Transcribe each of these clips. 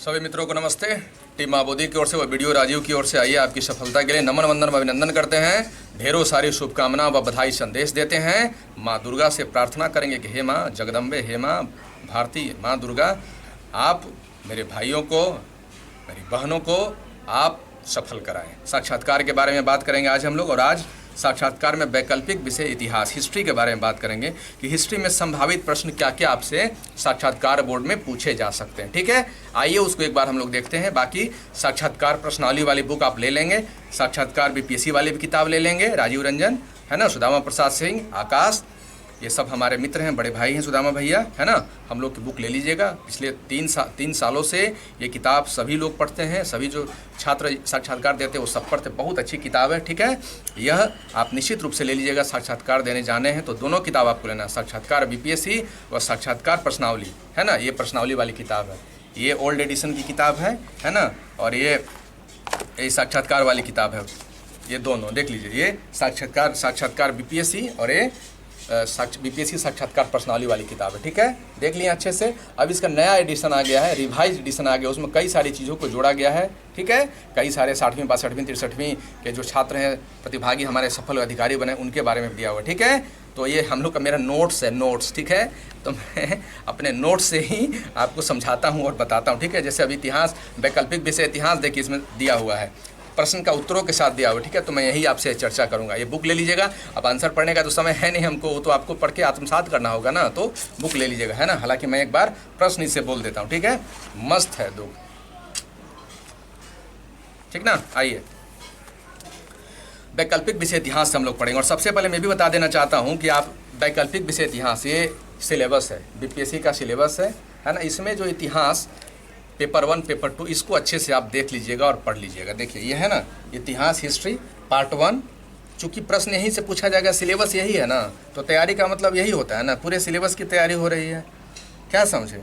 सभी मित्रों को नमस्ते। टीम माँ बोधी की ओर से व वीडियो राजीव की ओर से आइए आपकी सफलता के लिए नमन वंदन व अभिनंदन करते हैं। ढेरों सारी शुभकामना व बधाई संदेश देते हैं। माँ दुर्गा से प्रार्थना करेंगे कि हे माँ जगदम्बे, हे माँ भारती, माँ दुर्गा, आप मेरे भाइयों को, मेरी बहनों को आप सफल कराएं। साक्षात्कार के बारे में बात करेंगे आज हम लोग, और आज साक्षात्कार में वैकल्पिक विषय इतिहास, हिस्ट्री के बारे में बात करेंगे कि हिस्ट्री में संभावित प्रश्न क्या क्या आपसे साक्षात्कार बोर्ड में पूछे जा सकते हैं। ठीक है, आइए उसको एक बार हम लोग देखते हैं। बाकी साक्षात्कार प्रश्नावली वाली बुक आप ले लेंगे, साक्षात्कार बीपीएससी वाली भी किताब ले लेंगे, राजीव रंजन है ना, सुदामा प्रसाद सिंह, आकाश, ये सब हमारे मित्र हैं, बड़े भाई हैं सुदामा भैया, है ना। हम लोग की बुक ले लीजिएगा। पिछले तीन सालों से ये किताब सभी लोग पढ़ते हैं, सभी जो छात्र साक्षात्कार देते हैं वो सब पढ़ते, बहुत अच्छी किताब है। ठीक है, यह आप निश्चित रूप से ले लीजिएगा। साक्षात्कार देने जाने हैं तो दोनों किताब आपको लेना है, साक्षात्कार बीपीएससी और साक्षात्कार प्रश्नावली, है ना। ये प्रश्नावली वाली किताब है, ये ओल्ड एडिशन की किताब है ना, और ये साक्षात्कार वाली किताब है। ये दोनों देख लीजिए, ये साक्षात्कार बीपीएससी और ये बीपीएससी साक्षात्कार प्रश्नावली वाली किताब है। ठीक है, देख लिया अच्छे से। अब इसका नया एडिशन आ गया है, रिवाइज एडिशन आ गया, उसमें कई सारी चीज़ों को जोड़ा गया है। ठीक है, कई सारे 60वीं 62वीं 63वीं के जो छात्र हैं, प्रतिभागी हमारे सफल अधिकारी बने, उनके बारे में दिया हुआ है। ठीक है, तो ये हम लोग का मेरा नोट्स है, नोट्स। ठीक है, तो मैं अपने नोट्स से ही आपको समझाता हूँ और बताता हूँ। ठीक है, जैसे अभी इतिहास, वैकल्पिक विषय इतिहास देखिए, इसमें दिया हुआ है, प्रश्न का उत्तरों के साथ दिया हुआ। ठीक है, तो मैं यही आपसे चर्चा करूंगा। ये बुक ले लीजिएगा। अब आंसर पढ़ने का तो समय है नहीं हमको, तो आपको पढ़ के आत्मसात करना होगा ना, तो बुक ले लीजिएगा, है ना। हालांकि मैं एक बार प्रश्न इससे बोल देता हूँ। ठीक है, मस्त है दो, ठीक ना। आइए, वैकल्पिक विषय इतिहास से हम लोग पढ़ेंगे। और सबसे पहले मैं भी बता देना चाहता हूँ कि आप वैकल्पिक विषय इतिहास, ये सिलेबस है, बीपीएससी का सिलेबस है ना। इसमें जो इतिहास पेपर 1 पेपर 2 इसको अच्छे से आप देख लीजिएगा और पढ़ लीजिएगा। देखिए ये है ना, इतिहास हिस्ट्री पार्ट 1, चूँकि प्रश्न यहीं से पूछा जाएगा, सिलेबस यही है ना, तो तैयारी का मतलब यही होता है ना, पूरे सिलेबस की तैयारी हो रही है, क्या समझे,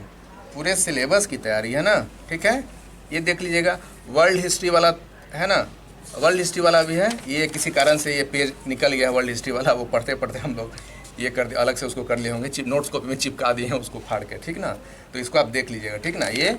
पूरे सिलेबस की तैयारी है ना। ठीक है, ये देख लीजिएगा। वर्ल्ड हिस्ट्री वाला है ना, वर्ल्ड हिस्ट्री वाला भी है, ये किसी कारण से ये पेज निकल गया वर्ल्ड हिस्ट्री वाला, वो पढ़ते पढ़ते हम लोग ये कर अलग से उसको कर लिए होंगे, नोट्स कॉपी में चिपका दिए हैं उसको फाड़ के, ठीक ना। तो इसको आप देख लीजिएगा, ठीक ना। ये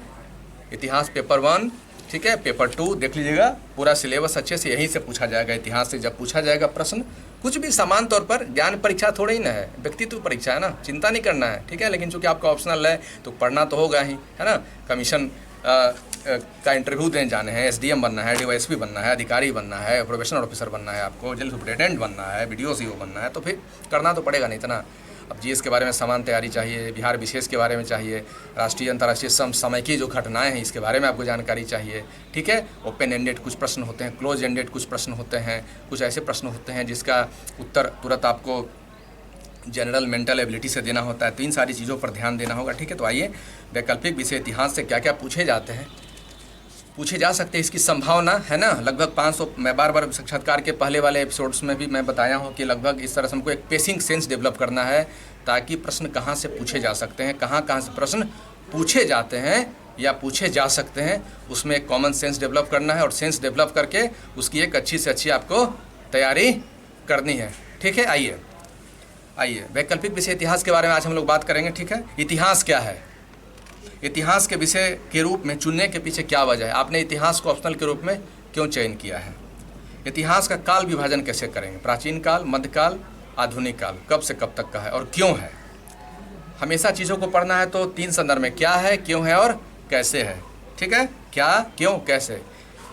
इतिहास पेपर 1, ठीक है, पेपर 2 देख लीजिएगा, पूरा सिलेबस अच्छे से यहीं से पूछा जाएगा। इतिहास से जब पूछा जाएगा प्रश्न, कुछ भी समान तौर पर, ज्ञान परीक्षा थोड़ी ना है, व्यक्तित्व परीक्षा है ना, चिंता नहीं करना है। ठीक है, लेकिन चूंकि आपका ऑप्शनल है तो पढ़ना तो होगा ही, है ना। कमीशन का इंटरव्यू देने जाने हैं, एसडीएम बनना है, डीवाईएसपी बनना है, अधिकारी बनना है, प्रोबेशनर ऑफिसर बनना है, आपको जेल सुपरिटेंडेंट बनना है, वीडियो सीओ बनना है, तो फिर करना तो पड़ेगा नहीं इतना। अब जीएस के बारे में समान तैयारी चाहिए, बिहार विशेष के बारे में चाहिए, राष्ट्रीय अंतर्राष्ट्रीय समय की जो घटनाएं हैं इसके बारे में आपको जानकारी चाहिए। ठीक है, ओपन एंडेड कुछ प्रश्न होते हैं, क्लोज एंडेड कुछ प्रश्न होते हैं, कुछ ऐसे प्रश्न होते हैं जिसका उत्तर तुरंत आपको जनरल मेंटल एबिलिटी से देना होता है। तो इन सारी चीज़ों पर ध्यान देना होगा। ठीक है, तो आइए, वैकल्पिक विषय इतिहास से क्या क्या पूछे जाते हैं, पूछे जा सकते हैं, इसकी संभावना है ना, लगभग 500। मैं बार बार साक्षात्कार के पहले वाले एपिसोड्स में भी मैं बताया हूँ कि लगभग इस तरह से हमको एक पेसिंग सेंस डेवलप करना है, ताकि प्रश्न कहाँ से पूछे जा सकते हैं, कहाँ से प्रश्न पूछे जाते हैं या पूछे जा सकते हैं, उसमें एक कॉमन सेंस डेवलप करना है, और सेंस डेवलप करके उसकी एक अच्छी से अच्छी आपको तैयारी करनी है। ठीक है, आइए वैकल्पिक विषय इतिहास के बारे में आज हम लोग बात करेंगे। ठीक है, इतिहास क्या है, इतिहास के विषय के रूप में चुनने के पीछे क्या वजह है, आपने इतिहास को ऑप्शनल के रूप में क्यों चयन किया है, इतिहास का काल विभाजन कैसे करेंगे, प्राचीन काल, मध्यकाल, आधुनिक काल, कब से कब तक का है और क्यों है। हमेशा चीज़ों को पढ़ना है तो 3 संदर्भ में, क्या है, क्यों है और कैसे है। ठीक है, क्या, क्यों, कैसे।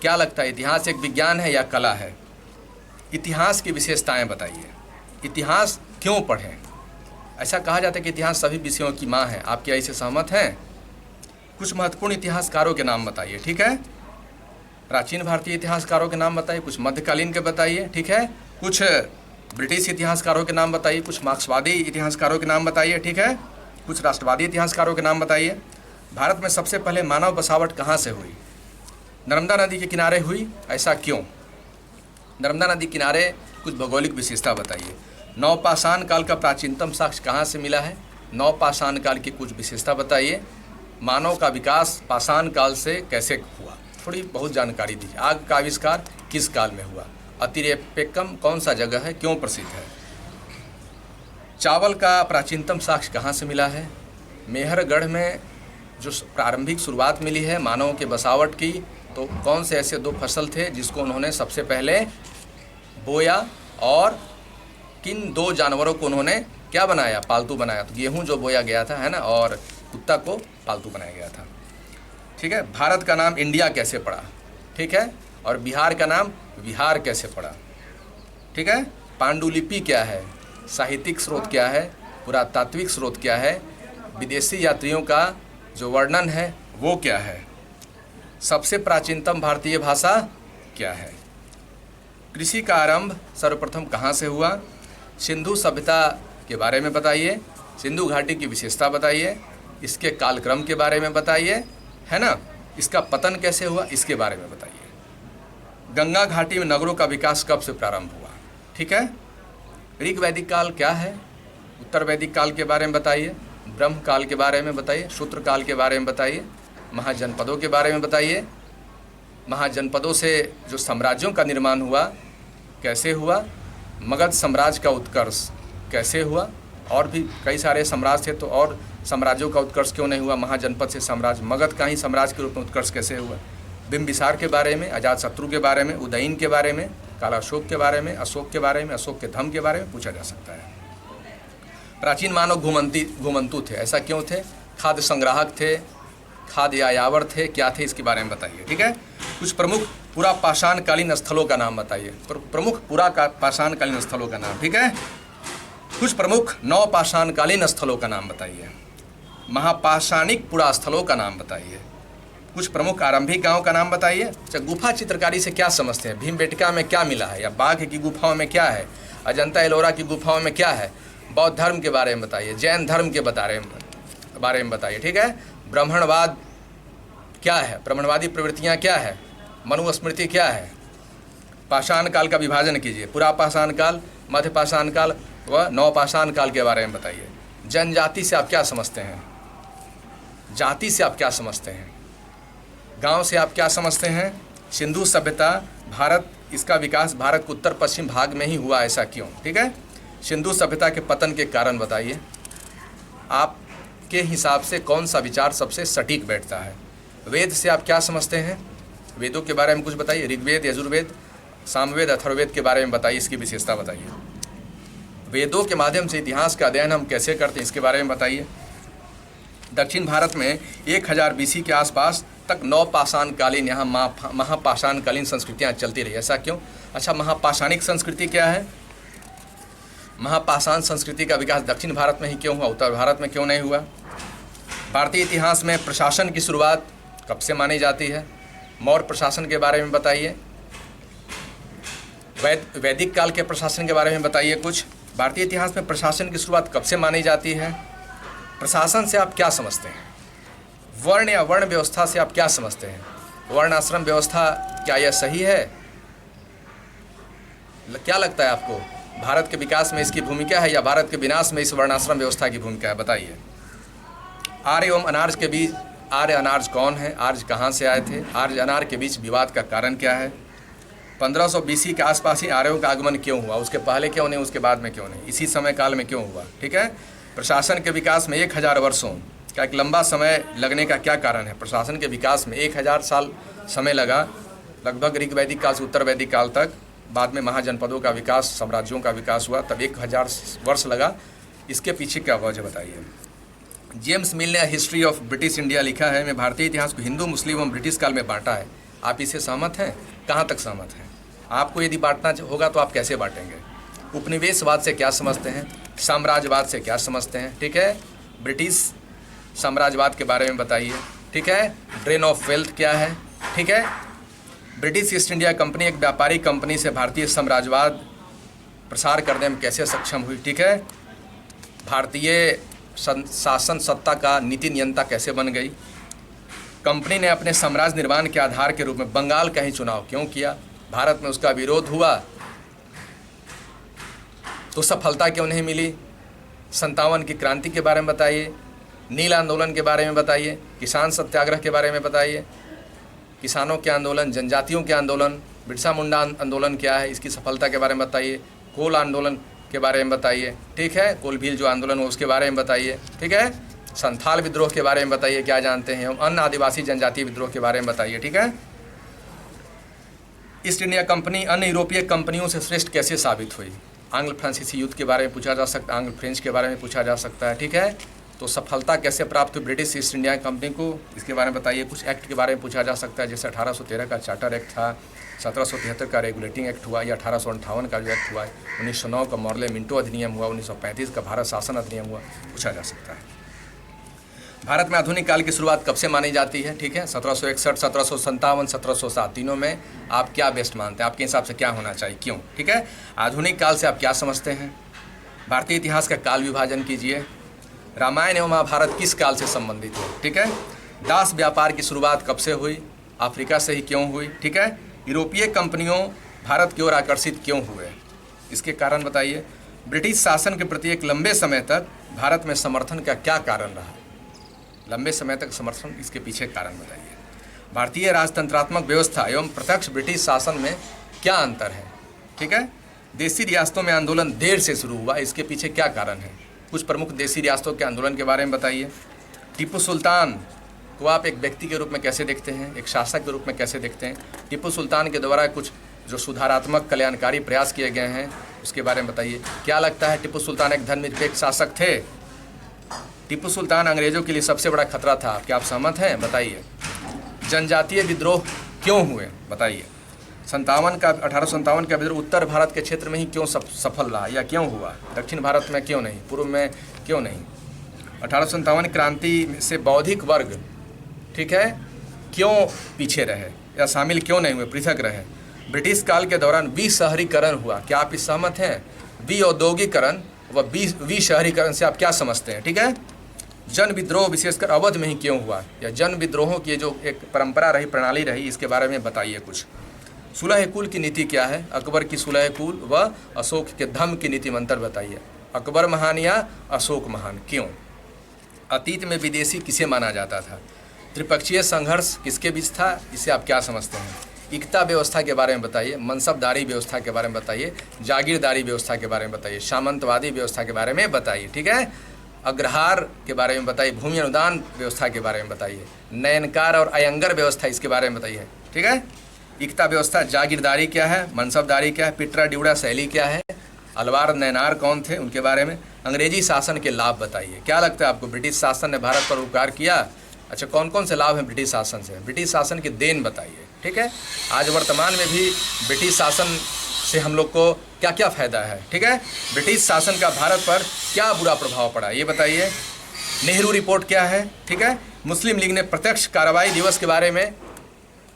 क्या लगता है इतिहास एक विज्ञान है या कला है, इतिहास की विशेषताएँ बताइए, इतिहास क्यों पढ़ें। ऐसा कहा जाता है कि इतिहास सभी विषयों की माँ है, आप क्या इससे सहमत हैं। कुछ महत्वपूर्ण इतिहासकारों के नाम बताइए। ठीक है, प्राचीन भारतीय इतिहासकारों के नाम बताइए, कुछ मध्यकालीन के बताइए। ठीक है, कुछ ब्रिटिश इतिहासकारों के नाम बताइए, कुछ मार्क्सवादी इतिहासकारों के नाम बताइए। ठीक है, कुछ राष्ट्रवादी इतिहासकारों के नाम बताइए। भारत में सबसे पहले मानव बसावट कहाँ से हुई, नर्मदा नदी के किनारे हुई, ऐसा क्यों। नर्मदा नदी किनारे कुछ भौगोलिक विशेषता बताइए। नवपाषाण काल का प्राचीनतम साक्ष्य कहाँ से मिला है, नवपाषाण काल की कुछ विशेषता बताइए। मानव का विकास पाषाण काल से कैसे हुआ, थोड़ी बहुत जानकारी दीजिए। आग का आविष्कार किस काल में हुआ, अतिरेपेक्कम कौन सा जगह है, क्यों प्रसिद्ध है। चावल का प्राचीनतम साक्ष्य कहाँ से मिला है, मेहरगढ़ में जो प्रारंभिक शुरुआत मिली है मानवों के बसावट की, तो कौन से ऐसे 2 फसल थे जिसको उन्होंने सबसे पहले बोया और किन 2 जानवरों को उन्होंने क्या बनाया, पालतू बनाया? तो गेहूं जो बोया गया था, है ना, और कुत्ता को पालतू बनाया गया था। ठीक है। भारत का नाम इंडिया कैसे पड़ा? ठीक है। और बिहार का नाम बिहार कैसे पड़ा? ठीक है। पांडुलिपि क्या है? साहित्यिक स्रोत क्या है? पुरातात्विक स्रोत क्या है? विदेशी यात्रियों का जो वर्णन है वो क्या है? सबसे प्राचीनतम भारतीय भाषा क्या है? कृषि का आरंभ सर्वप्रथम कहाँ से हुआ? सिंधु सभ्यता के बारे में बताइए। सिंधु घाटी की विशेषता बताइए। इसके कालक्रम के बारे में बताइए, है ना। इसका पतन कैसे हुआ, इसके बारे में बताइए। गंगा घाटी में नगरों का विकास कब से प्रारंभ हुआ? ठीक है। ऋग वैदिक काल क्या है? उत्तर वैदिक काल के बारे में बताइए। ब्रह्म काल के बारे में बताइए। शूद्र काल के बारे में बताइए। महाजनपदों के बारे में बताइए। महाजनपदों से जो साम्राज्यों का निर्माण हुआ कैसे हुआ? मगध साम्राज्य का उत्कर्ष कैसे हुआ? और भी कई सारे साम्राज्य थे, तो और साम्राज्यों का उत्कर्ष क्यों नहीं हुआ? महाजनपद से साम्राज्य, मगध का ही साम्राज्य के रूप में उत्कर्ष कैसे हुआ? बिंबिसार के बारे में, अजातशत्रु के बारे में, उदयन के बारे में, कालाशोक के बारे में, अशोक के बारे में, अशोक के धम्म के बारे में पूछा जा सकता है। प्राचीन मानव घुमंतु थे, ऐसा क्यों थे? खाद्य संग्राहक थे, खाद्य यायावर थे, क्या थे, इसके बारे में बताइए। ठीक है। कुछ प्रमुख पूरा पाषाणकालीन स्थलों का नाम बताइए। प्रमुख पूरा पाषाणकालीन स्थलों का नाम। ठीक है। कुछ प्रमुख नवपाषाणकालीन स्थलों का नाम बताइए। महापाषाणिक पुरा स्थलों का नाम बताइए। कुछ प्रमुख आरंभिक गांव का नाम बताइए। अच्छा, गुफा चित्रकारी से क्या समझते हैं? भीमबेटका में क्या मिला है, या बाघ की गुफाओं में क्या है, अजंता एलोरा की गुफाओं में क्या है? बौद्ध धर्म के बारे में बताइए। जैन धर्म के बारे में बताइए। ठीक है। ब्राह्मणवाद क्या है? ब्राह्मणवादी प्रवृत्तियाँ क्या है? मनुस्मृति क्या है? पाषाण काल का विभाजन कीजिए। पुरा पाषाण काल, मध्य पाषाण काल व नवपाषाण काल के बारे में बताइए। जनजाति से आप क्या समझते हैं? जाति से आप क्या समझते हैं? गांव से आप क्या समझते हैं? सिंधु सभ्यता, भारत, इसका विकास भारत के उत्तर पश्चिम भाग में ही हुआ, ऐसा क्यों? ठीक है। सिंधु सभ्यता के पतन के कारण बताइए। आपके हिसाब से कौन सा विचार सबसे सटीक बैठता है? वेद से आप क्या समझते हैं? वेदों के बारे में कुछ बताइए। ऋग्वेद, यजुर्वेद, सामवेद, अथर्ववेद के बारे में बताइए, इसकी विशेषता बताइए। वेदों के माध्यम से इतिहास का अध्ययन हम कैसे करते हैं, इसके बारे में बताइए। दक्षिण भारत में 1000 BC के आसपास तक नवपाषाणकालीन, यहाँ महापाषाणकालीन संस्कृतियाँ चलती रही, ऐसा क्यों? अच्छा, महापाषाणिक संस्कृति क्या है? महापाषाण संस्कृति का विकास दक्षिण भारत में ही क्यों हुआ, उत्तर भारत में क्यों नहीं हुआ? भारतीय इतिहास में प्रशासन की शुरुआत कब से मानी जाती है? मौर्य प्रशासन के बारे में बताइए। वैदिक काल के प्रशासन के बारे में बताइए कुछ। भारतीय इतिहास में प्रशासन की शुरुआत कब से मानी जाती है? प्रशासन से आप क्या समझते हैं? वर्ण या वर्ण व्यवस्था से आप क्या समझते हैं? वर्ण आश्रम व्यवस्था, क्या यह सही है? क्या लगता है आपको, भारत के विकास में इसकी भूमिका है या भारत के विनाश में इस वर्णाश्रम व्यवस्था की भूमिका है? बताइए। आर्य एवं अनार्य के बीच, आर्य अनार्य कौन है? आर्य कहाँ से आए थे? आर्य अनार्य के बीच विवाद का कारण क्या है? 1500 BC के आसपास ही आर्यों का आगमन क्यों हुआ? उसके पहले क्यों नहीं, उसके बाद में क्यों नहीं, इसी समय काल में क्यों हुआ? ठीक है। प्रशासन के विकास में 1000 वर्षों का एक लंबा समय लगने का क्या कारण है? प्रशासन के विकास में 1000 साल समय लगा, लगभग ऋग वैदिक काल से उत्तर वैदिक काल तक। बाद में महाजनपदों का विकास, साम्राज्यों का विकास हुआ, तब 1000 वर्ष लगा। इसके पीछे क्या वजह बताइए। जेम्स मिल ने हिस्ट्री ऑफ ब्रिटिश इंडिया लिखा है, मैं भारतीय इतिहास को हिंदू, मुस्लिम एवं ब्रिटिश काल में बांटा है। आप इससे सहमत हैं? कहाँ तक सहमत हैं? आपको यदि बांटना होगा तो आप कैसे बांटेंगे? उपनिवेशवाद से क्या समझते हैं? साम्राज्यवाद से क्या समझते हैं? ठीक है। ब्रिटिश साम्राज्यवाद के बारे में बताइए। ठीक है। ड्रेन ऑफ वेल्थ क्या है? ठीक है। ब्रिटिश ईस्ट इंडिया कंपनी एक व्यापारिक कंपनी से भारतीय साम्राज्यवाद प्रसार करने में कैसे सक्षम हुई? ठीक है। भारतीय शासन सत्ता का नीति नियंता कैसे बन गई? कंपनी ने अपने साम्राज्य निर्माण के आधार के रूप में बंगाल का ही चुनाव क्यों किया? भारत में उसका विरोध हुआ तो सफलता क्यों नहीं मिली? 57 की क्रांति के बारे में बताइए। नील आंदोलन के बारे में बताइए। किसान सत्याग्रह के बारे में बताइए। किसानों के आंदोलन, जनजातियों के आंदोलन, बिरसा मुंडा आंदोलन क्या है, इसकी सफलता के बारे में बताइए। कोल आंदोलन के बारे में बताइए। ठीक है। कोल भील जो आंदोलन हो उसके बारे में बताइए। ठीक है। संथाल विद्रोह के बारे में बताइए क्या जानते हैं, एवं अन्य आदिवासी जनजातीय विद्रोह के बारे में बताइए। ठीक है। ईस्ट इंडिया कंपनी अन्य यूरोपीय कंपनियों से श्रेष्ठ कैसे साबित हुई? आंग्ल फ्रांसीसी युद्ध के बारे में पूछा जा सकता है, आंग्ल फ्रेंच के बारे में पूछा जा सकता है। ठीक है। तो सफलता कैसे प्राप्त हुई ब्रिटिश ईस्ट इंडिया कंपनी को, इसके बारे में बताइए। कुछ एक्ट के बारे में पूछा जा सकता है, जैसे 1813 का चार्टर एक्ट था, 1773 का रेगुलेटिंग एक्ट हुआ, या 1858 का जो एक्ट हुआ, 1909 का मॉर्ले मिंटो अधिनियम हुआ, 1935 का भारत शासन अधिनियम हुआ, पूछा जा सकता है। भारत में आधुनिक काल की शुरुआत कब से मानी जाती है? ठीक है। 1761, 1757, 1707 तीनों में आप क्या बेस्ट मानते हैं? आपके हिसाब से क्या होना चाहिए, क्यों? ठीक है। आधुनिक काल से आप क्या समझते हैं? भारतीय इतिहास का काल विभाजन कीजिए। रामायण एवं महाभारत किस काल से संबंधित है? ठीक है। दास व्यापार की शुरुआत कब से हुई? अफ्रीका से ही क्यों हुई? ठीक है। यूरोपीय कंपनियों भारत की ओर आकर्षित क्यों हुए? इसके कारण बताइए। ब्रिटिश शासन के प्रति एक लंबे समय तक भारत में समर्थन का क्या कारण रहा? लंबे समय तक समर्थन, इसके पीछे कारण बताइए। भारतीय राजतंत्रात्मक व्यवस्था एवं प्रत्यक्ष ब्रिटिश शासन में क्या अंतर है? ठीक है। देसी रियासतों में आंदोलन देर से शुरू हुआ, इसके पीछे क्या कारण है? कुछ प्रमुख देसी रियासतों के आंदोलन के बारे में बताइए। टीपू सुल्तान को आप एक व्यक्ति के रूप में कैसे देखते हैं, एक शासक के रूप में कैसे देखते हैं? टीपू सुल्तान के द्वारा कुछ जो सुधारात्मक कल्याणकारी प्रयास किए गए हैं उसके बारे में बताइए। क्या लगता है टीपू सुल्तान एक धर्मनिरपेक्ष शासक थे? टीपू सुल्तान अंग्रेजों के लिए सबसे बड़ा खतरा था, क्या आप सहमत हैं? बताइए। जनजातीय विद्रोह क्यों हुए? बताइए। 1857 का विद्रोह उत्तर भारत के क्षेत्र में ही क्यों सफल रहा या क्यों हुआ? दक्षिण भारत में क्यों नहीं, पूर्व में क्यों नहीं? 1857 क्रांति से बौद्धिक वर्ग, ठीक है, क्यों पीछे रहे या शामिल क्यों नहीं हुए, पृथक रहे? ब्रिटिश काल के दौरान विशहरीकरण हुआ, क्या आप इस सहमत हैं? विऔद्योगिकरण व विशहरीकरण से आप क्या समझते हैं? ठीक है। जन विद्रोह विशेषकर अवध में ही क्यों हुआ, या जन विद्रोहों की जो एक परंपरा रही, प्रणाली रही, इसके बारे में बताइए कुछ। सुलह कुल की नीति क्या है? अकबर की सुलह कुल व अशोक के धम्म की नीति में अंतर बताइए। अकबर महान या अशोक महान, क्यों? अतीत में विदेशी किसे माना जाता था? त्रिपक्षीय संघर्ष किसके बीच था, इसे आप क्या समझते हैं? इकता व्यवस्था के बारे में बताइए। मनसबदारी व्यवस्था के बारे में बताइए। जागीरदारी व्यवस्था के बारे में बताइए। सामंतवादी व्यवस्था के बारे में बताइए। ठीक है। अग्रहार के बारे में बताइए। भूमि अनुदान व्यवस्था के बारे में बताइए। नयनकार और अयंगर व्यवस्था, इसके बारे में बताइए। ठीक है। इकता व्यवस्था, जागीरदारी क्या है, मनसबदारी क्या है, पिटरा ड्यूड़ा शैली क्या है, अलवार नैनार कौन थे, उनके बारे में। अंग्रेजी शासन के लाभ बताइए। क्या लगता है आपको, ब्रिटिश शासन ने भारत पर उपकार किया? अच्छा, कौन कौन से लाभ हैं ब्रिटिश शासन से? ब्रिटिश शासन की देन बताइए। ठीक है। आज वर्तमान में भी ब्रिटिश शासन से हम लोग को क्या क्या फ़ायदा है? ठीक है। ब्रिटिश शासन का भारत पर क्या बुरा प्रभाव पड़ा, ये बताइए। नेहरू रिपोर्ट क्या है? ठीक है। मुस्लिम लीग ने प्रत्यक्ष कार्रवाई दिवस के बारे में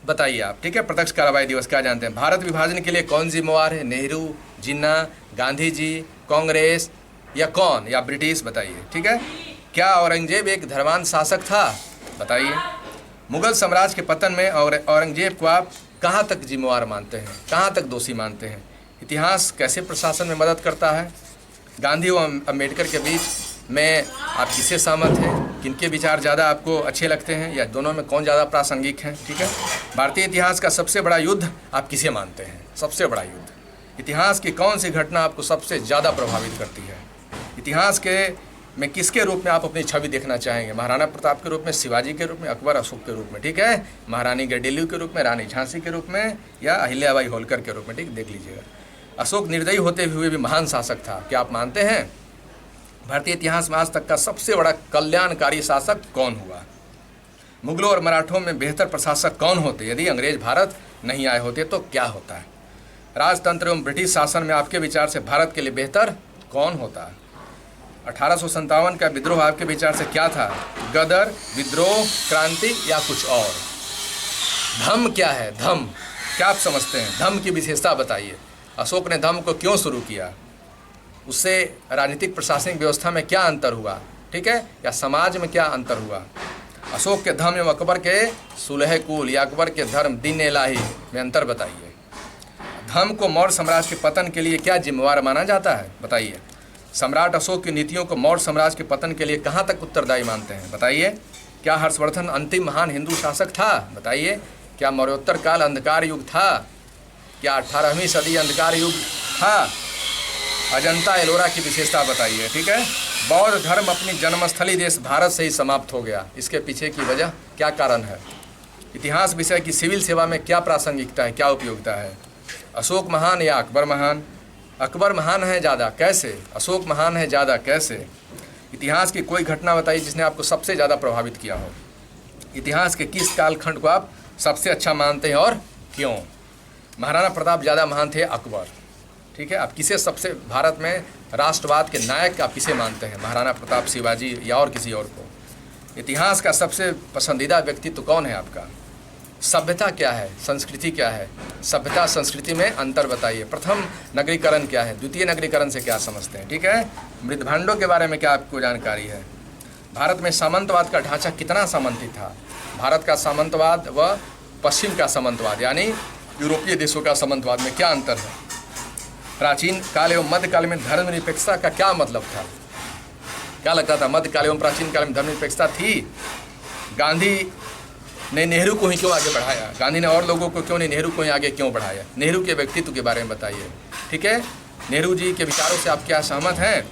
बताइए आप। ठीक है। प्रत्यक्ष कार्रवाई दिवस क्या जानते हैं? भारत विभाजन के लिए कौन जिम्मेवार है? नेहरू, जिन्ना, गांधी जी, कांग्रेस या कौन, या ब्रिटिश? बताइए। ठीक है। क्या औरंगजेब एक धर्मांध शासक था? बताइए। मुगल साम्राज्य के पतन में औरंगजेब को आप कहाँ तक जिम्मेवार मानते हैं, कहाँ तक दोषी मानते हैं? इतिहास कैसे प्रशासन में मदद करता है? गांधी व अम्बेडकर के बीच में आप किससे सहमत हैं? किनके विचार ज़्यादा आपको अच्छे लगते हैं, या दोनों में कौन ज़्यादा प्रासंगिक है? ठीक है। भारतीय इतिहास का सबसे बड़ा युद्ध आप किसे मानते हैं? सबसे बड़ा युद्ध। इतिहास की कौन सी घटना आपको सबसे ज़्यादा प्रभावित करती है? इतिहास के में किसके रूप में आप अपनी छवि देखना चाहेंगे? महाराणा प्रताप के रूप में, शिवाजी के रूप में, अकबर अशोक के रूप में? ठीक है। महारानी गैडिलू के रूप में, रानी झांसी के रूप में, या अहिल्याबाई होलकर के रूप में? ठीक, देख लीजिएगा। अशोक निर्दयी होते हुए भी महान शासक था, क्या आप मानते हैं? भारतीय इतिहास में आज तक का सबसे बड़ा कल्याणकारी शासक कौन हुआ? मुगलों और मराठों में बेहतर प्रशासक कौन होते? यदि अंग्रेज भारत नहीं आए होते तो क्या होता है? राजतंत्र एवं ब्रिटिश शासन में आपके विचार से भारत के लिए बेहतर कौन होता है? 1857 का विद्रोह आपके विचार से क्या था? गदर, विद्रोह, क्रांति या कुछ और? धम्म क्या है? धम्म क्या आप समझते हैं? धम्म की विशेषता बताइए। अशोक ने धम्म को क्यों शुरू किया? उससे राजनीतिक प्रशासनिक व्यवस्था में क्या अंतर हुआ? ठीक है। या समाज में क्या अंतर हुआ? अशोक के धम्म एवं अकबर के सुलह कुल या अकबर के धर्म दीन इलाही में अंतर बताइए। धम्म को मौर्य साम्राज्य के पतन के लिए क्या जिम्मेवार माना जाता है? बताइए। सम्राट अशोक की नीतियों को मौर्य साम्राज्य के पतन के लिए कहाँ तक उत्तरदायी मानते हैं? बताइए। क्या हर्षवर्धन अंतिम महान हिंदू शासक था? बताइए। क्या मौर्योत्तर काल अंधकार युग था? क्या 18वीं सदी अंधकार युग था? अजंता एलोरा की विशेषता बताइए। ठीक है। बौद्ध धर्म अपनी जन्मस्थली देश भारत से ही समाप्त हो गया। इसके पीछे की वजह क्या कारण है? इतिहास विषय की सिविल सेवा में क्या प्रासंगिकता है, क्या उपयोगिता है? अशोक महान या अकबर महान? अकबर महान है ज़्यादा, कैसे? अशोक महान है ज़्यादा, कैसे? इतिहास की कोई घटना बताइए जिसने आपको सबसे ज़्यादा प्रभावित किया हो। इतिहास के किस कालखंड को आप सबसे अच्छा मानते हैं और क्यों? महाराणा प्रताप ज़्यादा महान थे अकबर, ठीक है। आप किसे सबसे भारत में राष्ट्रवाद के नायक आप किसे मानते हैं? महाराणा प्रताप, शिवाजी या और किसी और को? इतिहास का सबसे पसंदीदा व्यक्तित्व कौन है आपका? सभ्यता क्या है, संस्कृति क्या है? सभ्यता संस्कृति में अंतर बताइए। प्रथम नगरीकरण क्या है, द्वितीय नगरीकरण से क्या समझते हैं, ठीक है। मृदभांडों के बारे में क्या आपको जानकारी है? भारत में सामंतवाद का ढांचा कितना सामंती था? भारत का सामंतवाद व पश्चिम का सामंतवाद यानी यूरोपीय देशों का सामंतवाद में क्या अंतर है? प्राचीन काल एवं मध्यकाल में धर्मनिरपेक्षता का क्या मतलब था? क्या लगता था मध्यकाल एवं प्राचीन काल में धर्मनिरपेक्षता थी? गांधी ने नेहरू को ही क्यों आगे बढ़ाया? गांधी ने और लोगों को क्यों नहीं, नेहरू को ही आगे क्यों बढ़ाया? नेहरू के व्यक्तित्व के बारे में बताइए, ठीक है। नेहरू जी के विचारों से आप क्या सहमत हैं?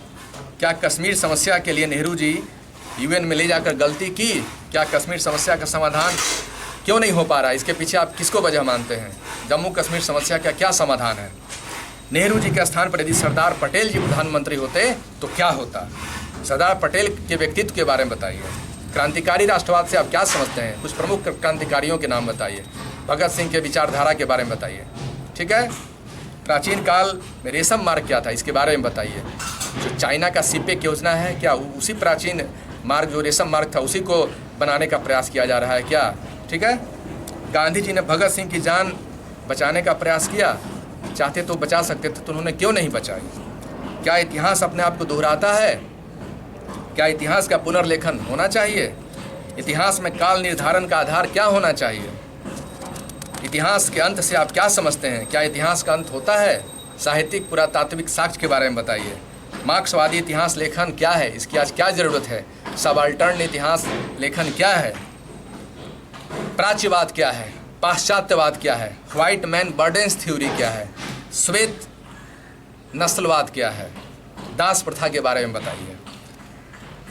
क्या कश्मीर समस्या के लिए नेहरू जी यूएन में ले जाकर गलती की? क्या कश्मीर समस्या का समाधान क्यों नहीं हो पा रहा? इसके पीछे आप किसको वजह मानते हैं? जम्मू कश्मीर समस्या का क्या समाधान है? नेहरू जी के स्थान पर यदि सरदार पटेल जी प्रधानमंत्री होते तो क्या होता? सरदार पटेल के व्यक्तित्व के बारे में बताइए। क्रांतिकारी राष्ट्रवाद से आप क्या समझते हैं? कुछ प्रमुख क्रांतिकारियों के नाम बताइए। भगत सिंह के विचारधारा के बारे में बताइए, ठीक है। प्राचीन काल में रेशम मार्ग क्या था, इसके बारे में बताइए। जो चाइना का सीपेक योजना है, क्या उसी प्राचीन मार्ग जो रेशम मार्ग था उसी को बनाने का प्रयास किया जा रहा है क्या, ठीक है। गांधी जी ने भगत सिंह की जान बचाने का प्रयास किया, चाहते तो बचा सकते थे, तो उन्होंने क्यों नहीं बचाई? क्या इतिहास अपने आप को दोहराता है? क्या इतिहास का पुनर्लेखन होना चाहिए? इतिहास में काल निर्धारण का आधार क्या होना चाहिए? इतिहास के अंत से आप क्या समझते हैं? क्या इतिहास का अंत होता है? साहित्यिक पुरातात्विक साक्ष्य के बारे में बताइए। मार्क्सवादी इतिहास लेखन क्या है, इसकी आज क्या ज़रूरत है? सबाल्टर्न इतिहास लेखन क्या है? प्राच्यवाद क्या है? पाश्चात्यवाद क्या है? व्हाइट मैन बर्डन्स थ्योरी क्या है? श्वेत नस्लवाद क्या है? दास प्रथा के बारे में बताइए।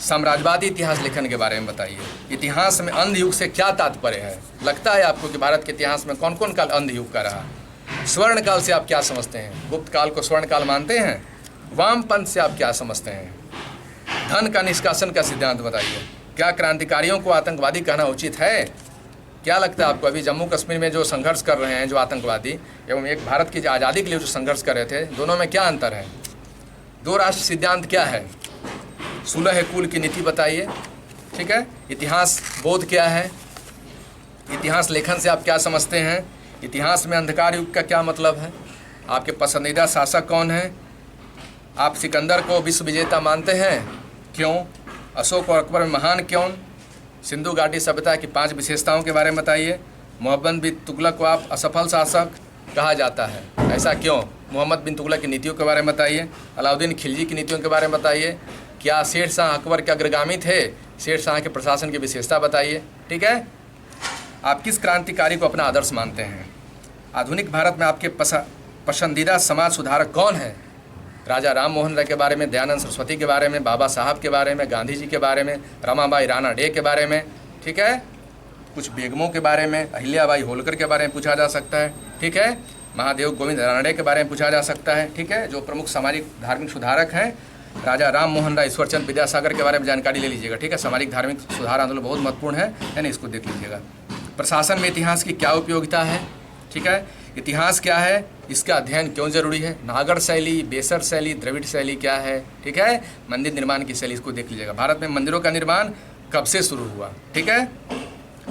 साम्राज्यवादी इतिहास लेखन के बारे में बताइए। इतिहास में अंध युग से क्या तात्पर्य है? लगता है आपको कि भारत के इतिहास में कौन कौन काल अंध युग का रहा? स्वर्ण काल से आप क्या समझते हैं? गुप्त काल को स्वर्ण काल मानते हैं? वामपंथ से आप क्या समझते हैं? धन का निष्कासन का सिद्धांत बताइए। क्या क्रांतिकारियों को आतंकवादी कहना उचित है? क्या लगता है आपको? अभी जम्मू कश्मीर में जो संघर्ष कर रहे हैं जो आतंकवादी एवं एक भारत की आज़ादी के लिए जो संघर्ष कर रहे थे, दोनों में क्या अंतर है? दो राष्ट्र सिद्धांत क्या है? सुलह कुल की नीति बताइए, ठीक है। इतिहास बोध क्या है? इतिहास लेखन से आप क्या समझते हैं? इतिहास में अंधकार युग का क्या मतलब है? आपके पसंदीदा शासक कौन है? आप सिकंदर को विश्व विजेता मानते हैं, क्यों? अशोक और अकबर में महान क्यों? सिंधु घाटी सभ्यता की 5 विशेषताओं के बारे में बताइए। मोहम्मद बिन तुगलक को आप असफल शासक कहा जाता है, ऐसा क्यों? मोहम्मद बिन तुगलक की नीतियों के बारे में बताइए। अलाउद्दीन खिलजी की नीतियों के बारे में बताइए। क्या शेर शाह अकबर के अग्रगामी थे? शेर शाह के प्रशासन की विशेषता बताइए, ठीक है। आप किस क्रांतिकारी को अपना आदर्श मानते हैं? आधुनिक भारत में आपके पसंदीदा समाज सुधारक कौन है? राजा राम मोहन राय के बारे में, दयानंद सरस्वती के बारे में, बाबा साहब के बारे में, गांधी जी के बारे में, रमाबाई राणा डे के बारे में, ठीक है। कुछ बेगमों के बारे में, अहिल्याबाई होलकर के बारे में पूछा जा सकता है, ठीक है। महादेव गोविंद रानडे के बारे में पूछा जा सकता है, ठीक है। जो प्रमुख सामाजिक धार्मिक सुधारक हैं, राजा राम मोहन राय, ईश्वरचंद विद्यासागर के बारे में जानकारी ले लीजिएगा, ठीक है। सामाजिक धार्मिक सुधार आंदोलन बहुत महत्वपूर्ण है ना, इसको देख लीजिएगा। प्रशासन में इतिहास की क्या उपयोगिता है, ठीक है। इतिहास क्या है, इसका अध्ययन क्यों जरूरी है? नागर शैली, बेसर शैली, द्रविड़ शैली क्या है, ठीक है। मंदिर निर्माण की शैली, इसको देख लीजिएगा। भारत में मंदिरों का निर्माण कब से शुरू हुआ, ठीक है।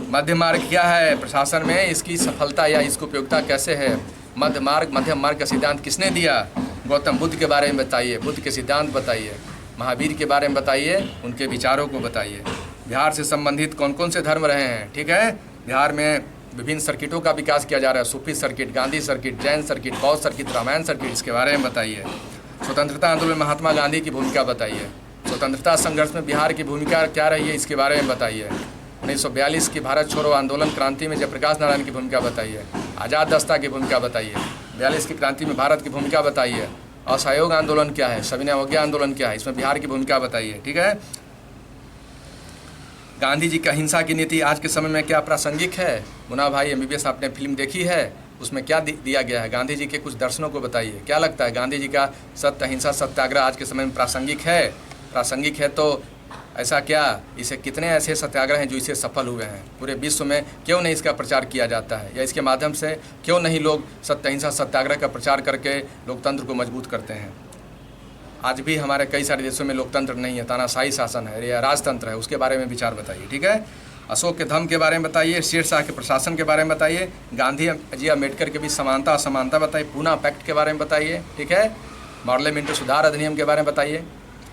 मध्य मार्ग क्या है प्रशासन में, इसकी सफलता या इसकी उपयोगिता कैसे है? मध्य मार्ग का सिद्धांत किसने दिया? गौतम बुद्ध के बारे में बताइए, बुद्ध के सिद्धांत बताइए। महावीर के बारे में बताइए, उनके विचारों को बताइए। बिहार से संबंधित कौन कौन से धर्म रहे हैं, ठीक है। बिहार में विभिन्न सर्किटों का विकास किया जा रहा है, सूफी circuit, Gandhi circuit, Jain circuit, बौद्ध सर्किट, रामायण सर्किट, इसके बारे में बताइए। स्वतंत्रता आंदोलन में महात्मा गांधी की भूमिका बताइए। स्वतंत्रता संघर्ष में बिहार की भूमिका क्या रही है, इसके बारे में बताइए। 1942 की भारत छोड़ो आंदोलन क्रांति में जयप्रकाश नारायण की भूमिका बताइए। आज़ाद दस्ता की भूमिका बताइए। 42 की क्रांति में भारत की भूमिका बताइए। असहयोग आंदोलन क्या है, सविनय अवज्ञा आंदोलन क्या है, इसमें बिहार की भूमिका बताइए। ठीक है, गांधी जी का हिंसा की नीति आज के समय में क्या प्रासंगिक है? मुन्ना भाई MBBS आपने फिल्म देखी है, उसमें क्या दिया गया है? गांधी जी के कुछ दर्शनों को बताइए। क्या लगता है गांधी जी का सत्य अहिंसा सत्याग्रह आज के समय में प्रासंगिक है? प्रासंगिक है तो ऐसा क्या, इसे कितने ऐसे सत्याग्रह हैं जो इसे सफल हुए हैं? पूरे विश्व में क्यों नहीं इसका प्रचार किया जाता है, या इसके माध्यम से क्यों नहीं लोग सत्य अहिंसा सत्याग्रह का प्रचार करके लोकतंत्र को मजबूत करते हैं? आज भी हमारे कई सारे देशों में लोकतंत्र नहीं है, तानाशाही शासन है या राजतंत्र है, उसके बारे में विचार बताइए। ठीक है, अशोक के धम्म के बारे में बताइए, शेरशाह के प्रशासन के बारे में बताइए, गांधी जी अम्बेडकर के बीच समानता असमानता बताइए, पूना पैक्ट के बारे में बताइए। ठीक है, मॉडल मिंटो सुधार अधिनियम के बारे में बताइए,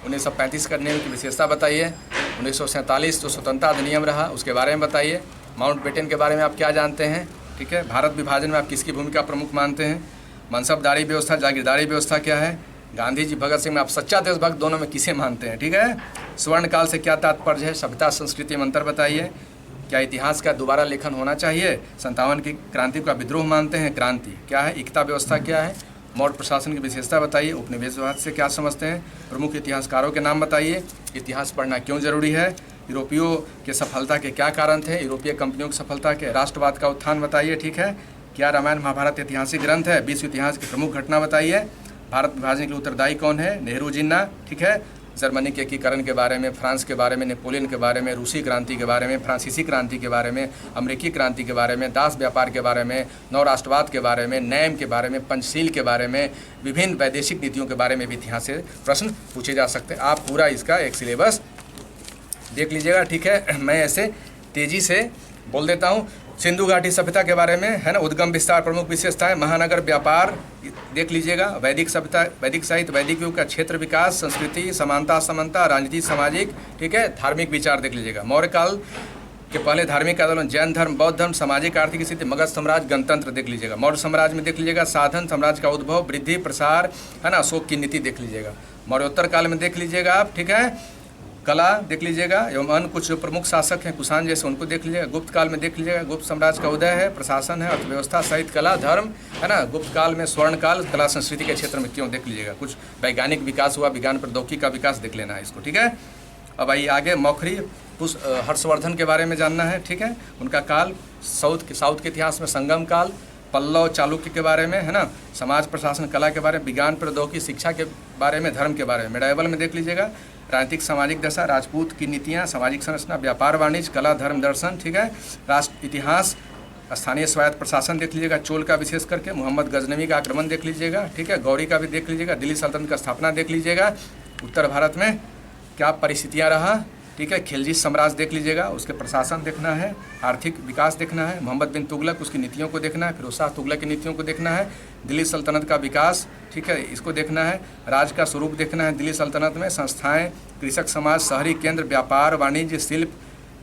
1935 का अधिनियम की विशेषता बताइए, 1947 जो स्वतंत्रता अधिनियम रहा उसके बारे में बताइए, माउंटबेटन के बारे में आप क्या जानते हैं? ठीक है, भारत विभाजन में आप किसकी भूमिका प्रमुख मानते हैं? मनसबदारी व्यवस्था जागीरदारी व्यवस्था क्या है? गांधी जी भगत सिंह में आप सच्चा देशभक्त दोनों में किसे मानते हैं? ठीक है, स्वर्ण काल से क्या तात्पर्य है? सभ्यता संस्कृति में अंतर बताइए। क्या इतिहास का दोबारा लेखन होना चाहिए? 57 की क्रांति का विद्रोह मानते हैं? क्रांति क्या है? एकता व्यवस्था क्या है? मौर्य प्रशासन की विशेषता बताइए। उपनिवेशवाद से क्या समझते हैं? प्रमुख इतिहासकारों के नाम बताइए। इतिहास पढ़ना क्यों जरूरी है? यूरोपियों के सफलता के क्या कारण थे? यूरोपीय कंपनियों की सफलता के? राष्ट्रवाद का उत्थान बताइए। ठीक है, क्या रामायण महाभारत ऐतिहासिक ग्रंथ है? विश्व इतिहास की प्रमुख घटना बताइए। भारत विभाजन के लिए उत्तरदायी कौन है? नेहरू जिन्ना। ठीक है, जर्मनी के एकीकरण के बारे में, फ्रांस के बारे में, नेपोलियन के बारे में, रूसी क्रांति के बारे में, फ्रांसीसी क्रांति के बारे में, अमेरिकी क्रांति के बारे में, दास व्यापार के बारे में, नव राष्ट्रवाद के बारे में, नैम के बारे में, पंचशील के बारे में, विभिन्न वैदेशिक नीतियों के बारे में भी इतिहास से प्रश्न पूछे जा सकते हैं। आप पूरा इसका एक सिलेबस देख लीजिएगा। ठीक है, मैं ऐसे तेज़ी से बोल देता हूँ। सिंधु घाटी सभ्यता के बारे में है ना, उद्गम विस्तार प्रमुख विशेषताएं, महानगर व्यापार देख लीजिएगा, वैदिक सभ्यता, वैदिक साहित्य, वैदिक युग का क्षेत्र विकास, संस्कृति, समानता असमानता, राजनीति सामाजिक, ठीक है, धार्मिक विचार देख लीजिएगा। मौर्य काल के पहले धार्मिक आंदोलन, जैन धर्म, बौद्ध धर्म, सामाजिक आर्थिक स्थिति, मगध साम्राज्य, गणतंत्र देख लीजिएगा। मौर्य साम्राज्य में देख लीजिएगा साधन साम्राज्य का उद्भव, वृद्धि, प्रसार, है ना, अशोक की नीति देख लीजिएगा। मौर्योत्तर काल में देख लीजिएगा आप, ठीक है, कला देख लीजिएगा एवं अन्य कुछ जो प्रमुख शासक हैं कुषाण जैसे, उनको देख लीजिएगा। गुप्त काल में देख लीजिएगा गुप्त साम्राज्य का उदय है, प्रशासन है, अर्थव्यवस्था सहित कला, धर्म, है ना। गुप्त काल में स्वर्ण काल, कला संस्कृति के क्षेत्र में क्यों देख लीजिएगा। कुछ वैज्ञानिक विकास हुआ, विज्ञान प्रौद्योगिकी का विकास देख लेना है इसको, ठीक है। अब आइए आगे, मौखरी हर्षवर्धन के बारे में जानना है, ठीक है। उनका काल, साउथ के इतिहास में संगम काल, पल्लव चालुक्य के बारे में, है ना, समाज प्रशासन कला के बारे में, विज्ञान प्रौद्योगिकी शिक्षा के बारे में, धर्म के बारे में। मेडाइवल में देख लीजिएगा राजनीतिक सामाजिक दशा, राजपूत की नीतियाँ, सामाजिक संरचना, व्यापार वाणिज्य, कला, धर्म, दर्शन, ठीक है। राष्ट्र इतिहास, स्थानीय स्वायत्त प्रशासन देख लीजिएगा, चोल का विशेष करके, मोहम्मद गजनवी का आक्रमण देख लीजिएगा, ठीक है। गौरी का भी देख लीजिएगा, दिल्ली सल्तनत का स्थापना देख लीजिएगा। उत्तर भारत में क्या परिस्थितियाँ रहा, ठीक है। खिलजी साम्राज्य देख लीजिएगा, उसके प्रशासन देखना है, आर्थिक विकास देखना है। मोहम्मद बिन तुगलक, उसकी नीतियों को देखना है। फिरोज शाह तुगलक की नीतियों को देखना है। दिल्ली सल्तनत का विकास, ठीक है, इसको देखना है। राज का स्वरूप देखना है दिल्ली सल्तनत में, संस्थाएं, कृषक समाज, शहरी केंद्र, व्यापार वाणिज्य, शिल्प,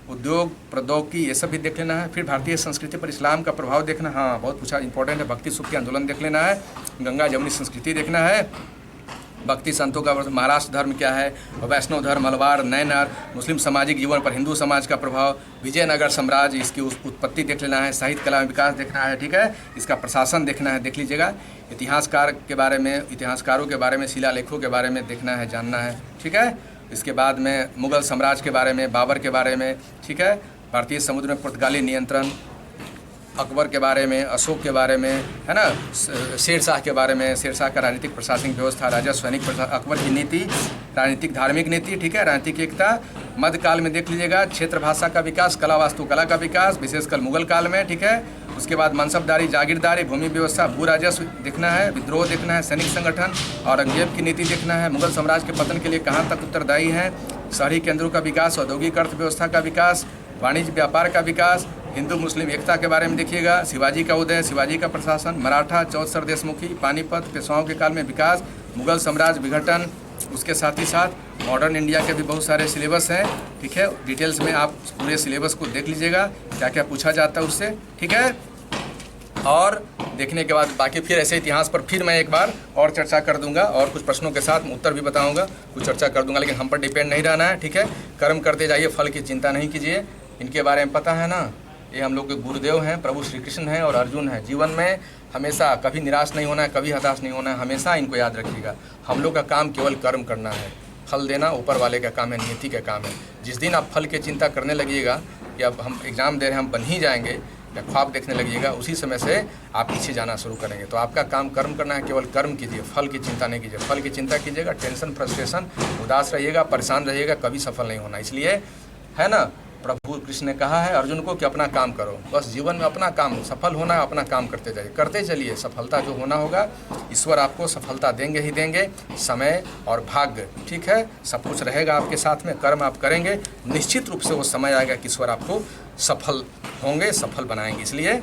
उद्योग, प्रौद्योगिकी, ये सब भी देख लेना है। फिर भारतीय संस्कृति पर इस्लाम का प्रभाव देखना, हाँ बहुत पूछा, इंपॉर्टेंट है। भक्ति सुख के आंदोलन देख लेना है। गंगा जमुनी संस्कृति देखना है। भक्ति संतों का, महाराष्ट्र धर्म क्या है, वैष्णव धर्म, मलबार, नैनार, मुस्लिम सामाजिक जीवन पर हिंदू समाज का प्रभाव, विजयनगर साम्राज्य, इसकी उत्पत्ति देख लेना है। साहित्य कला में विकास देखना है, ठीक है। इसका प्रशासन देखना है, देख लीजिएगा। इतिहासकार के बारे में, इतिहासकारों के बारे में, शिलालेखों के बारे में देखना है, जानना है, ठीक है। इसके बाद में मुगल साम्राज्य के बारे में, बाबर के बारे में, ठीक है। भारतीय समुद्र में पुर्तगाली नियंत्रण, अकबर के बारे में, अशोक के बारे में, है ना, शेरशाह के बारे में, शेरशाह का राजनीतिक प्रशासनिक व्यवस्था, राजा सैनिक प्रशासन, अकबर की नीति, राजनीतिक धार्मिक नीति, ठीक है, राजनीतिक एकता। मध्यकाल में देख लीजिएगा क्षेत्र भाषा का विकास, कला वास्तुकला का विकास, विशेषकर मुगल काल में, ठीक है। उसके बाद मनसबदारी, जागीरदारी, भूमि व्यवस्था, भू राजस्व देखना है, विद्रोह देखना है, सैनिक संगठन, औरंगजेब की नीति देखना है। मुगल साम्राज्य के पतन के लिए कहाँ तक उत्तरदायी है, शहरी केंद्रों का विकास, औद्योगिक अर्थव्यवस्था का विकास, वाणिज्य व्यापार का विकास, हिंदू मुस्लिम एकता के बारे में देखिएगा। शिवाजी का उदय, शिवाजी का प्रशासन, मराठा, चौथसर देशमुखी, पानीपत, पेशवाओं के काल में विकास, मुगल साम्राज्य विघटन। उसके साथ ही साथ मॉडर्न इंडिया के भी बहुत सारे सिलेबस हैं, ठीक है। डिटेल्स में आप पूरे सिलेबस को देख लीजिएगा, क्या क्या पूछा जाता है उससे, ठीक है। और देखने के बाद बाकी फिर ऐसे इतिहास पर फिर मैं एक बार और चर्चा कर दूंगा, और कुछ प्रश्नों के साथ उत्तर भी बताऊंगा, कुछ चर्चा कर दूंगा, लेकिन हम पर डिपेंड नहीं रहना है, ठीक है। कर्म करते जाइए, फल की चिंता नहीं कीजिए। इनके बारे में पता है ना, ये हम लोग के गुरुदेव हैं, प्रभु श्री कृष्ण हैं और अर्जुन हैं। जीवन में हमेशा कभी निराश नहीं होना है, कभी हताश नहीं होना है, हमेशा इनको याद रखिएगा। हम लोग का काम केवल कर्म करना है, फल देना ऊपर वाले का काम है, नियति का काम है। जिस दिन आप फल की चिंता करने लगिएगा कि अब हम एग्ज़ाम दे रहे हैं, हम बन ही जाएंगे, या ख्वाब देखने लगिएगा, उसी समय से आप पीछे जाना शुरू करेंगे। तो आपका काम कर्म करना है, केवल कर्म कीजिए, फल की चिंता नहीं कीजिए। फल की चिंता कीजिएगा, टेंशन, फ्रस्ट्रेशन, उदास रहिएगा, परेशान रहिएगा, कभी सफल नहीं होना। इसलिए है ना, प्रभु कृष्ण ने कहा है अर्जुन को कि अपना काम करो, बस जीवन में अपना काम, सफल होना है, अपना काम करते जाइए, करते चलिए। सफलता जो होना होगा, ईश्वर आपको सफलता देंगे ही देंगे। समय और भाग्य, ठीक है, सब कुछ रहेगा आपके साथ में। कर्म आप करेंगे, निश्चित रूप से वो समय आएगा कि ईश्वर आपको सफल होंगे, सफल बनाएंगे। इसलिए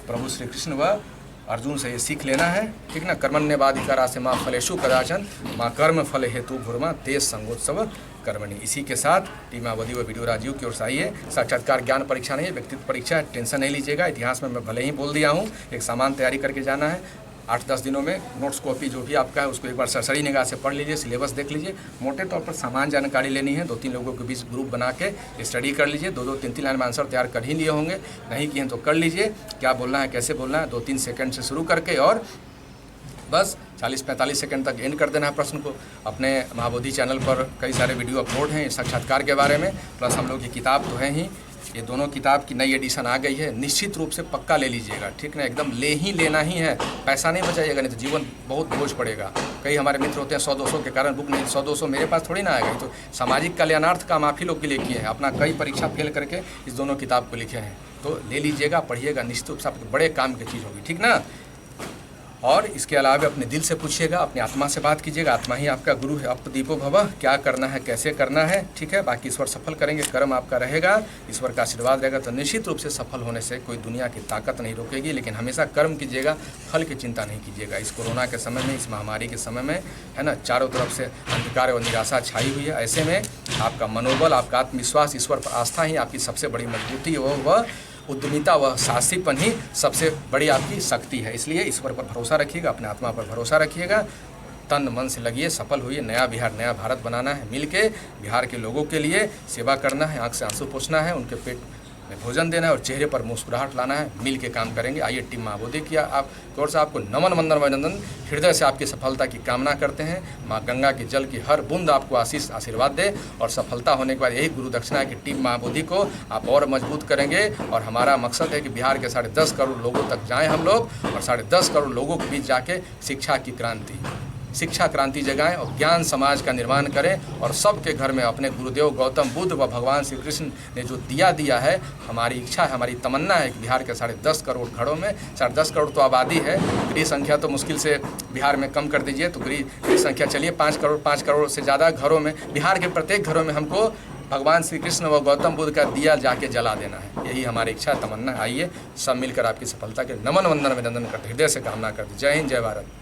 प्रभु श्री कृष्ण व अर्जुन से ये सीख लेना है, ठीक ना। कर्मण्यवाधिकारा से माँ फलेषु कदाचन माँ कर्म फल हेतु भूर्मा तेज संगोत्सव कर्मणि। इसी के साथ टीमावधि व वीडियो राजीव की ओर से आइए। साक्षात्कार ज्ञान परीक्षा नहीं है, व्यक्तित्व परीक्षा है, टेंशन नहीं लीजिएगा। इतिहास में मैं भले ही बोल दिया हूँ, एक सामान तैयारी करके जाना है। 8-10 दिनों में नोट्स कॉपी जो भी आपका है उसको एक बार सरसरी निगाह से पढ़ लीजिए, सिलेबस देख लीजिए। मोटे तौर पर सामान जानकारी लेनी है, 2-3 लोगों के बीच ग्रुप बना के स्टडी कर लीजिए। 2-2, 3-3 लाइन में आंसर तैयार कर ही लिए होंगे, नहीं किए तो कर लीजिए। क्या बोलना है, कैसे बोलना है, 2-3 सेकंड से शुरू करके और बस 40-45 सेकंड तक एंड कर देना है प्रश्न को। अपने महाबोधि चैनल पर कई सारे वीडियो अपलोड हैं साक्षात्कार के बारे में, प्लस हम लोग की किताब तो है ही। ये दोनों किताब की नई एडिशन आ गई है, निश्चित रूप से पक्का ले लीजिएगा, ठीक ना। एकदम ले ही लेना ही है, पैसा नहीं बचाइएगा, नहीं तो जीवन बहुत बोझ पड़ेगा। कई हमारे मित्र होते हैं 100-200 के कारण बुक नहीं, 100-200 मेरे पास थोड़ी ना आएगा। तो सामाजिक कल्याणार्थ काम आप ही लोग के लिए किए हैं, अपना कई परीक्षा फेल करके इस दोनों किताब को लिखे हैं। तो ले लीजिएगा, पढ़िएगा, निश्चित रूप से आपके बड़े काम की चीज़ होगी, ठीक ना। और इसके अलावा अपने दिल से पूछिएगा, अपनी आत्मा से बात कीजिएगा, आत्मा ही आपका गुरु है। अब दीपो भव, क्या करना है, कैसे करना है, ठीक है। बाकी ईश्वर सफल करेंगे, कर्म आपका रहेगा, ईश्वर का आशीर्वाद रहेगा, तो निश्चित रूप से सफल होने से कोई दुनिया की ताकत नहीं रोकेगी। लेकिन हमेशा कर्म कीजिएगा, फल की चिंता नहीं कीजिएगा। इस कोरोना के समय में, इस महामारी के समय में, है ना, चारों तरफ से अंधकार और निराशा छाई हुई है। ऐसे में आपका मनोबल, आपका आत्मविश्वास, ईश्वर पर आस्था ही आपकी सबसे बड़ी मजबूती है। वह उद्यमिता, वह साहसीपन ही सबसे बड़ी आपकी शक्ति है। इसलिए ईश्वर पर भरोसा रखिएगा, अपने आत्मा पर भरोसा रखिएगा, तन मन से लगिए, सफल होइए। नया बिहार, नया भारत बनाना है, मिलके बिहार के लोगों के लिए सेवा करना है, आँख से आंसू पोंछना है, उनके पेट में भोजन देना है और चेहरे पर मुस्कुराहट लाना है। मिल के काम करेंगे। आइए टीम महाबोधि किया आप की ओर से आपको नमन वंदन अभिनंदन, हृदय से आपकी सफलता की कामना करते हैं। माँ गंगा के जल की हर बूंद आपको आशीष आशीर्वाद दे और सफलता होने के बाद यही गुरु दक्षिणा है कि टीम महाबोधि को आप और मजबूत करेंगे। और हमारा मकसद है कि बिहार के 10.5 करोड़ लोगों तक जाएँ हम लोग और 10.5 करोड़ लोगों के बीच जाके शिक्षा की क्रांति, शिक्षा क्रांति जगाएं और ज्ञान समाज का निर्माण करें। और सबके घर में अपने गुरुदेव गौतम बुद्ध व भगवान श्री कृष्ण ने जो दिया है, हमारी इच्छा है, हमारी तमन्ना है कि बिहार के 10.5 करोड़ घरों में, 10.5 करोड़ तो आबादी है, गृह संख्या तो मुश्किल से बिहार में कम कर दीजिए, तो गृह संख्या चलिए 5 करोड़ से ज़्यादा घरों में, बिहार के प्रत्येक घरों में हमको भगवान श्री कृष्ण व गौतम बुद्ध का दिया जाके जला देना है। यही हमारी इच्छा, तमन्ना। आइए सब मिलकर आपकी सफलता के नमन वंदन अभिनंदन करते, हृदय से कामना करते। जय हिंद, जय भारत।